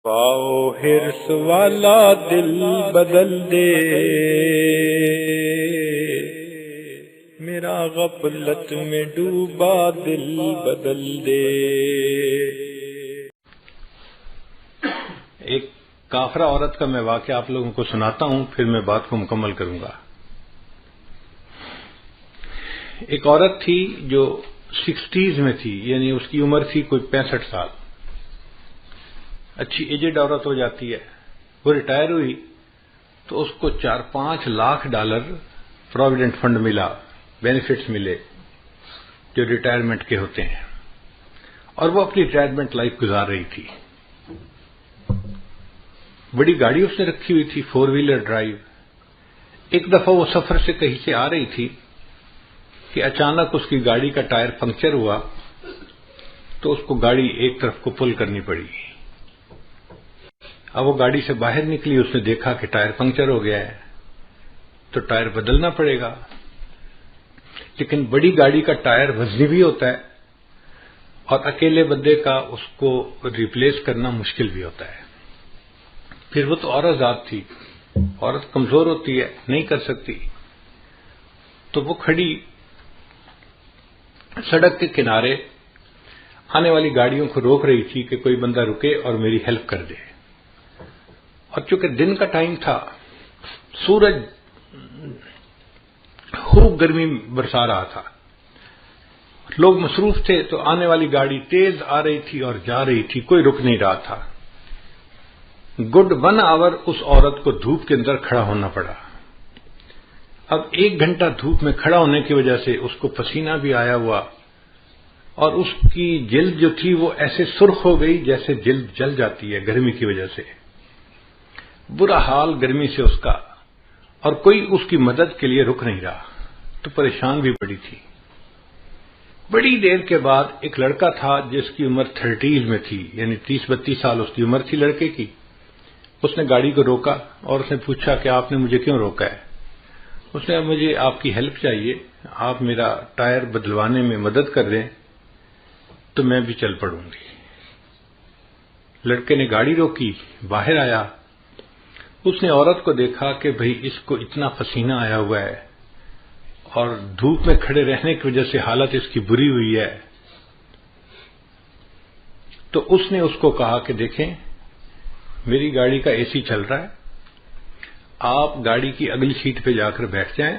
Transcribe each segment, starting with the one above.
پاؤ حرص والا دل بدل دے، میرا غفلت میں ڈوبا دل بدل دے۔ ایک کافرہ عورت کا میں واقعہ آپ لوگوں کو سناتا ہوں، پھر میں بات کو مکمل کروں گا۔ ایک عورت تھی جو 60s میں تھی، یعنی اس کی عمر تھی کوئی 65 سال۔ اچھی ایجڈ عورت ہو جاتی ہے۔ وہ ریٹائر ہوئی تو اس کو $4-5 لاکھ پروویڈنٹ فنڈ ملا، بینیفٹس ملے جو ریٹائرمنٹ کے ہوتے ہیں، اور وہ اپنی ریٹائرمنٹ لائف گزار رہی تھی۔ بڑی گاڑی اس نے رکھی ہوئی تھی، 4 ویلر ڈرائیو۔ ایک دفعہ وہ سفر سے کہیں سے آ رہی تھی کہ اچانک اس کی گاڑی کا ٹائر پنکچر ہوا، تو اس کو گاڑی ایک طرف کو پل کرنی پڑی۔ اب وہ گاڑی سے باہر نکلی، اس نے دیکھا کہ ٹائر پنکچر ہو گیا ہے، تو ٹائر بدلنا پڑے گا۔ لیکن بڑی گاڑی کا ٹائر وزنی بھی ہوتا ہے، اور اکیلے بندے کا اس کو ریپلیس کرنا مشکل بھی ہوتا ہے۔ پھر وہ تو عورت ذات تھی، عورت کمزور ہوتی ہے، نہیں کر سکتی، تو وہ کھڑی سڑک کے کنارے آنے والی گاڑیوں کو روک رہی تھی کہ کوئی بندہ رکے اور میری ہیلپ کر دے۔ اور چونکہ دن کا ٹائم تھا، سورج خوب گرمی برسا رہا تھا، لوگ مصروف تھے، تو آنے والی گاڑی تیز آ رہی تھی اور جا رہی تھی، کوئی رک نہیں رہا تھا۔ گڈ 1 آور اس عورت کو دھوپ کے اندر کھڑا ہونا پڑا۔ اب 1 گھنٹہ دھوپ میں کھڑا ہونے کی وجہ سے اس کو پسینہ بھی آیا ہوا، اور اس کی جلد جو تھی وہ ایسے سرخ ہو گئی جیسے جلد جل جاتی ہے گرمی کی وجہ سے۔ برا حال گرمی سے اس کا، اور کوئی اس کی مدد کے لیے رک نہیں رہا، تو پریشان بھی بڑی تھی۔ بڑی دیر کے بعد ایک لڑکا تھا جس کی عمر 30s میں تھی، یعنی 30-32 سال اس کی عمر تھی لڑکے کی۔ اس نے گاڑی کو روکا اور اس نے پوچھا کہ آپ نے مجھے کیوں روکا ہے؟ اس نے مجھے آپ کی ہیلپ چاہیے، آپ میرا ٹائر بدلوانے میں مدد کر دیں تو میں بھی چل پڑوں گی۔ لڑکے نے گاڑی روکی، باہر آیا، اس نے عورت کو دیکھا کہ بھئی اس کو اتنا پسینہ آیا ہوا ہے اور دھوپ میں کھڑے رہنے کی وجہ سے حالت اس کی بری ہوئی ہے، تو اس نے اس کو کہا کہ دیکھیں میری گاڑی کا AC چل رہا ہے، آپ گاڑی کی اگلی سیٹ پہ جا کر بیٹھ جائیں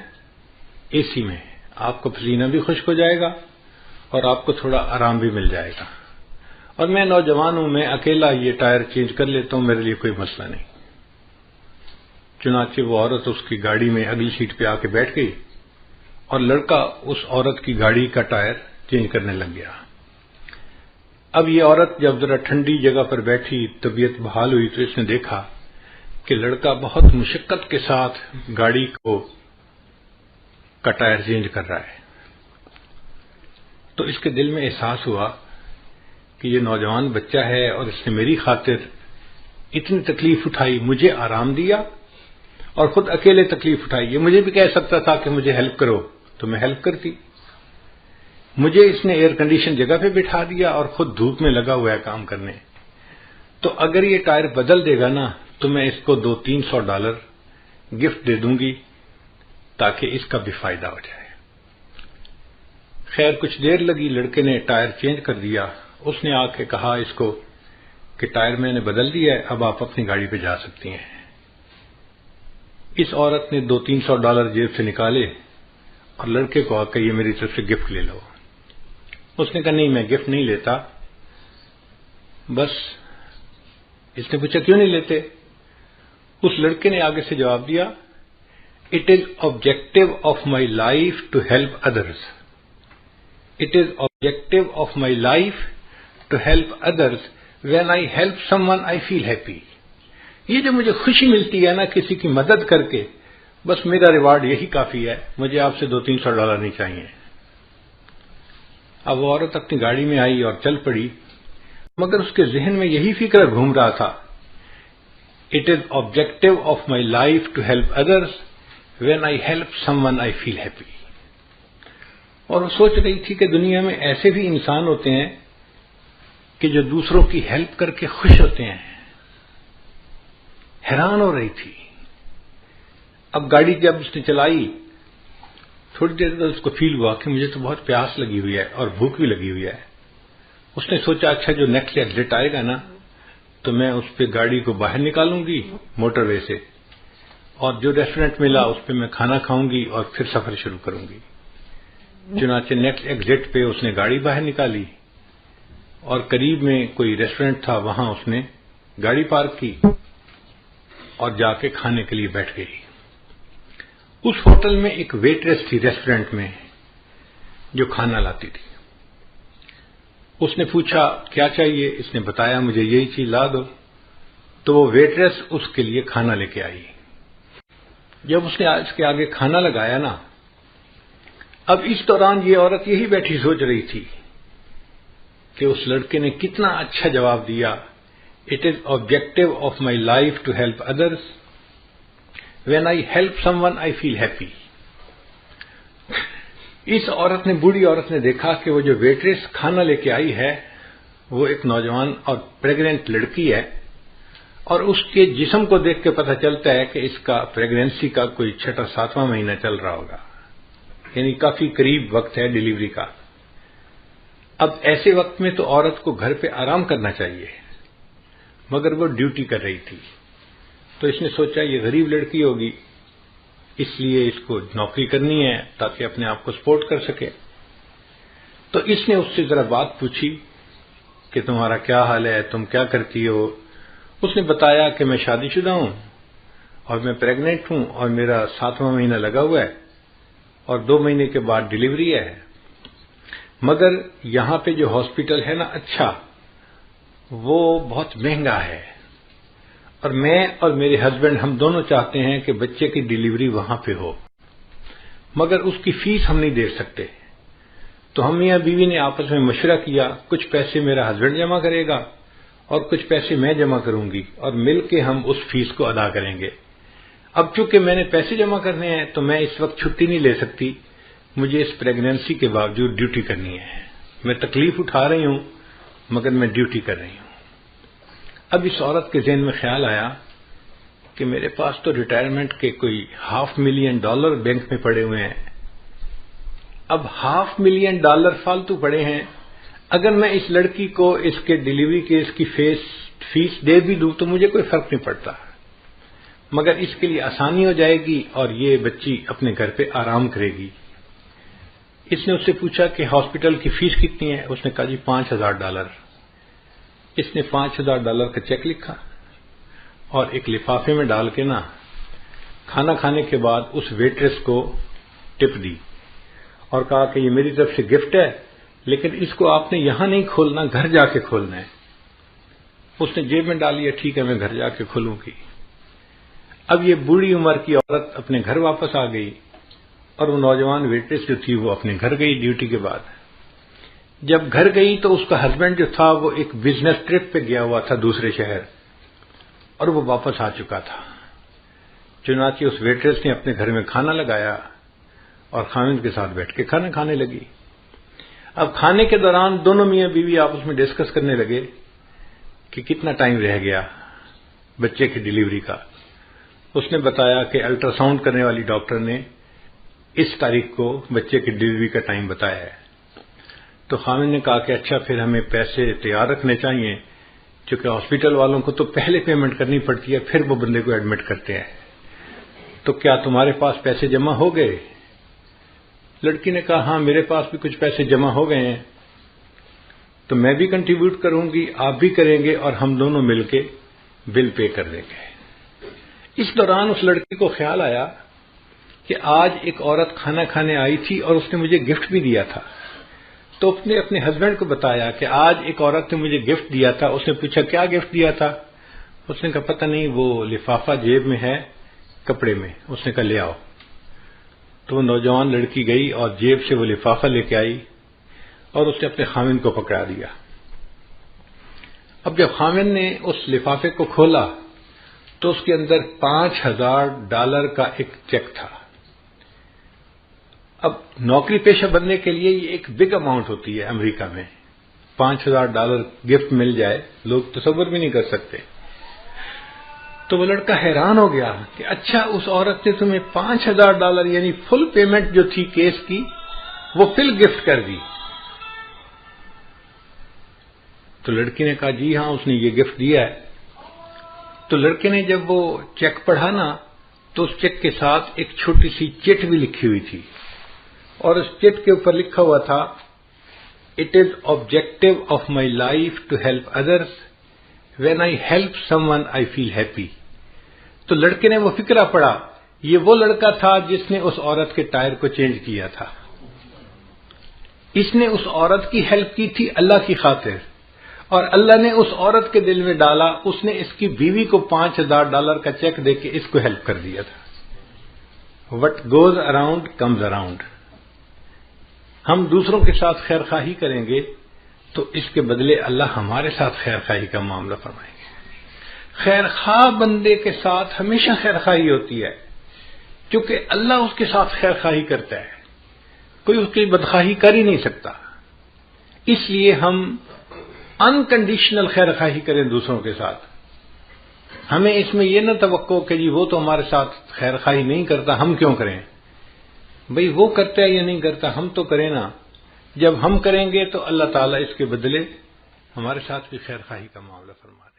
AC میں، آپ کو پسینہ بھی خشک ہو جائے گا اور آپ کو تھوڑا آرام بھی مل جائے گا، اور میں نوجوان ہوں، میں اکیلا یہ ٹائر چینج کر لیتا ہوں، میرے لیے کوئی مسئلہ نہیں۔ چنانچہ وہ عورت اس کی گاڑی میں اگلی سیٹ پہ آ کے بیٹھ گئی، اور لڑکا اس عورت کی گاڑی کا ٹائر چینج کرنے لگ گیا۔ اب یہ عورت جب ذرا ٹھنڈی جگہ پر بیٹھی، طبیعت بحال ہوئی، تو اس نے دیکھا کہ لڑکا بہت مشقت کے ساتھ گاڑی کا ٹائر چینج کر رہا ہے۔ تو اس کے دل میں احساس ہوا کہ یہ نوجوان بچہ ہے اور اس نے میری خاطر اتنی تکلیف اٹھائی، مجھے آرام دیا اور خود اکیلے تکلیف اٹھائی۔ یہ مجھے بھی کہہ سکتا تھا کہ مجھے ہیلپ کرو تو میں ہیلپ کرتی، مجھے اس نے ایئر کنڈیشن جگہ پہ بٹھا دیا اور خود دھوپ میں لگا ہوا ہے کام کرنے۔ تو اگر یہ ٹائر بدل دے گا نا تو میں اس کو $200-300 گفٹ دے دوں گی تاکہ اس کا بھی فائدہ ہو جائے۔ خیر کچھ دیر لگی، لڑکے نے ٹائر چینج کر دیا۔ اس نے آ کے کہا اس کو کہ ٹائر میں نے بدل دیا ہے، اب آپ اپنی گاڑی پہ جا سکتی ہیں۔ اس عورت نے $200-300 جیب سے نکالے اور لڑکے کو آ کے یہ میری طرف سے گفٹ لے لو۔ اس نے کہا نہیں میں گفٹ نہیں لیتا۔ بس اس نے پوچھا کیوں نہیں لیتے؟ اس لڑکے نے آگے سے جواب دیا، "It is objective of my life to help others. It is objective of my life to help others. When I help someone I feel happy." یہ جو مجھے خوشی ملتی ہے نا کسی کی مدد کر کے، بس میرا ریوارڈ یہی کافی ہے، مجھے آپ سے $200-300 نہیں چاہیے۔ اب وہ عورت اپنی گاڑی میں آئی اور چل پڑی، مگر اس کے ذہن میں یہی فکر گھوم رہا تھا، "It is objective of my life to help others. When I help someone I feel happy." اور وہ سوچ رہی تھی کہ دنیا میں ایسے بھی انسان ہوتے ہیں کہ جو دوسروں کی ہیلپ کر کے خوش ہوتے ہیں، حیران ہو رہی تھی. اب گاڑی جب اس نے چلائی تھوڑی دیر بعد اس کو فیل ہوا کہ مجھے تو بہت پیاس لگی ہوئی ہے اور بھوک بھی لگی ہوئی ہے. اس نے سوچا اچھا جو نیکسٹ ایگزٹ آئے گا نا تو میں اس پہ گاڑی کو باہر نکالوں گی موٹر وے سے, اور جو ریسٹورینٹ ملا اس پہ میں کھانا کھاؤں گی اور پھر سفر شروع کروں گی. چنانچہ نیکسٹ ایگزٹ پہ اس نے گاڑی باہر نکالی اور قریب میں کوئی ریسٹورینٹ تھا, وہاں اس نے گاڑی پارک کی اور جا کے کھانے کے لیے بیٹھ گئی. اس ہوٹل میں ایک ویٹریس تھی ریسٹورینٹ میں جو کھانا لاتی تھی. اس نے پوچھا کیا چاہیے, اس نے بتایا مجھے یہی چیز لا دو, تو وہ ویٹریس اس کے لیے کھانا لے کے آئی. جب اس نے اس کے آگے کھانا لگایا نا, اب اس دوران یہ عورت یہی بیٹھی سوچ رہی تھی کہ اس لڑکے نے کتنا اچھا جواب دیا. It is objective of my life to help others. When I help someone I feel happy. اس عورت نے, بوڑھی عورت نے دیکھا کہ وہ جو ویٹریس کھانا لے کے آئی ہے وہ ایک نوجوان اور پریگننٹ لڑکی ہے, اور اس کے جسم کو دیکھ کے پتہ چلتا ہے کہ اس کا پریگنینسی کا کوئی 6واں مہینہ چل رہا ہوگا, یعنی کافی قریب وقت ہے ڈیلیوری کا. اب ایسے وقت میں تو عورت کو گھر پہ آرام کرنا چاہیے, مگر وہ ڈیوٹی کر رہی تھی. تو اس نے سوچا یہ غریب لڑکی ہوگی, اس لیے اس کو نوکری کرنی ہے تاکہ اپنے آپ کو سپورٹ کر سکے. تو اس نے اس سے ذرا بات پوچھی کہ تمہارا کیا حال ہے, تم کیا کرتی ہو. اس نے بتایا کہ میں شادی شدہ ہوں اور میں پریگننٹ ہوں اور میرا 7واں مہینہ لگا ہوا ہے اور 2 مہینے کے بعد ڈیلیوری ہے, مگر یہاں پہ جو ہاسپٹل ہے نا اچھا وہ بہت مہنگا ہے, اور میں اور میرے ہسبینڈ ہم دونوں چاہتے ہیں کہ بچے کی ڈیلیوری وہاں پہ ہو, مگر اس کی فیس ہم نہیں دے سکتے. تو ہم میاں بیوی نے آپس میں مشورہ کیا, کچھ پیسے میرا ہسبینڈ جمع کرے گا اور کچھ پیسے میں جمع کروں گی, اور مل کے ہم اس فیس کو ادا کریں گے. اب چونکہ میں نے پیسے جمع کرنے ہیں تو میں اس وقت چھٹی نہیں لے سکتی, مجھے اس پریگنینسی کے باوجود ڈیوٹی کرنی ہے. میں تکلیف اٹھا رہی ہوں مگر میں ڈیوٹی کر رہی ہوں. اب اس عورت کے ذہن میں خیال آیا کہ میرے پاس تو ریٹائرمنٹ کے کوئی $500,000 بینک میں پڑے ہوئے ہیں. اب $500,000 فالتو پڑے ہیں, اگر میں اس لڑکی کو اس کے ڈیلیوری کے اس کی فیس دے بھی دوں تو مجھے کوئی فرق نہیں پڑتا, مگر اس کے لیے آسانی ہو جائے گی اور یہ بچی اپنے گھر پہ آرام کرے گی. اس نے اس سے پوچھا کہ ہاسپٹل کی فیس کتنی ہے. اس نے کہا جی $5,000. اس نے $5,000 کا چیک لکھا اور ایک لفافے میں ڈال کے نا کھانا کھانے کے بعد اس ویٹریس کو ٹپ دی اور کہا کہ یہ میری طرف سے گفٹ ہے, لیکن اس کو آپ نے یہاں نہیں کھولنا, گھر جا کے کھولنا ہے. اس نے جیب میں ڈال لیا, ٹھیک ہے میں گھر جا کے کھولوں گی. اب یہ بوڑھی عمر کی عورت اپنے گھر واپس آ گئی اور وہ نوجوان ویٹریس جو تھی وہ اپنے گھر گئی ڈیوٹی کے بعد. جب گھر گئی تو اس کا ہسبینڈ جو تھا وہ ایک بزنس ٹرپ پہ گیا ہوا تھا دوسرے شہر, اور وہ واپس آ چکا تھا. چنانچہ اس ویٹریس نے اپنے گھر میں کھانا لگایا اور خاوند کے ساتھ بیٹھ کے کھانا کھانے لگی. اب کھانے کے دوران دونوں میاں بیوی آپس میں ڈسکس کرنے لگے کہ کتنا ٹائم رہ گیا بچے کی ڈیلیوری کا. اس نے بتایا کہ الٹرا ساؤنڈ کرنے والی ڈاکٹر نے اس تاریخ کو بچے کی ڈیلیوری کا ٹائم بتایا ہے. تو خاوند نے کہا کہ اچھا پھر ہمیں پیسے تیار رکھنے چاہیے, چونکہ ہاسپٹل والوں کو تو پہلے پیمنٹ کرنی پڑتی ہے پھر وہ بندے کو ایڈمٹ کرتے ہیں, تو کیا تمہارے پاس پیسے جمع ہو گئے؟ لڑکی نے کہا ہاں میرے پاس بھی کچھ پیسے جمع ہو گئے ہیں, تو میں بھی کنٹریبیوٹ کروں گی, آپ بھی کریں گے, اور ہم دونوں مل کے بل پے کر دیں گے. اس دوران اس لڑکی کو خیال آیا کہ آج ایک عورت کھانا کھانے آئی تھی اور اس نے مجھے گفٹ بھی دیا تھا. تو اس نے اپنے ہسبینڈ کو بتایا کہ آج ایک عورت نے مجھے گفٹ دیا تھا. اس نے پوچھا کیا گفٹ دیا تھا؟ اس نے کہا پتہ نہیں, وہ لفافہ جیب میں ہے کپڑے میں. اس نے کہا لے آؤ. تو وہ نوجوان لڑکی گئی اور جیب سے وہ لفافہ لے کے آئی اور اس نے اپنے خاوند کو پکڑا دیا. اب جب خاوند نے اس لفافے کو کھولا تو اس کے اندر $5,000 کا ایک چیک تھا. اب نوکری پیشہ بننے کے لیے یہ ایک بگ اماؤنٹ ہوتی ہے امریکہ میں. $5,000 گفٹ مل جائے, لوگ تصور بھی نہیں کر سکتے. تو وہ لڑکا حیران ہو گیا کہ اچھا اس عورت نے تمہیں $5000 یعنی فل پیمنٹ جو تھی کیس کی وہ پھر گفٹ کر دی. تو لڑکی نے کہا جی ہاں اس نے یہ گفٹ دیا ہے. تو لڑکے نے جب وہ چیک پڑھا نا تو اس چیک کے ساتھ ایک چھوٹی سی چٹ بھی لکھی ہوئی تھی اور اس چٹ کے اوپر لکھا ہوا تھا it is objective of my life to help others when I help someone I feel happy. تو لڑکے نے وہ فقرہ پڑھا, یہ وہ لڑکا تھا جس نے اس عورت کے ٹائر کو چینج کیا تھا. اس نے اس عورت کی ہیلپ کی تھی اللہ کی خاطر, اور اللہ نے اس عورت کے دل میں ڈالا, اس نے اس کی بیوی کو $5000 کا چیک دے کے اس کو ہیلپ کر دیا تھا. What goes around comes around. ہم دوسروں کے ساتھ خیر خواہی کریں گے تو اس کے بدلے اللہ ہمارے ساتھ خیر خواہی کا معاملہ فرمائیں گے. خیر خواہ بندے کے ساتھ ہمیشہ خیر خواہی ہوتی ہے کیونکہ اللہ اس کے ساتھ خیر خواہی کرتا ہے, کوئی اس کی بدخواہی کر ہی نہیں سکتا. اس لیے ہم انکنڈیشنل خیر خواہی کریں دوسروں کے ساتھ. ہمیں اس میں یہ نہ توقع کہ جی وہ تو ہمارے ساتھ خیر خواہی نہیں کرتا, ہم کیوں کریں؟ بھئی وہ کرتا ہے یا نہیں کرتا, ہم تو کریں نا. جب ہم کریں گے تو اللہ تعالیٰ اس کے بدلے ہمارے ساتھ بھی خیر خواہی کا معاملہ فرمائے.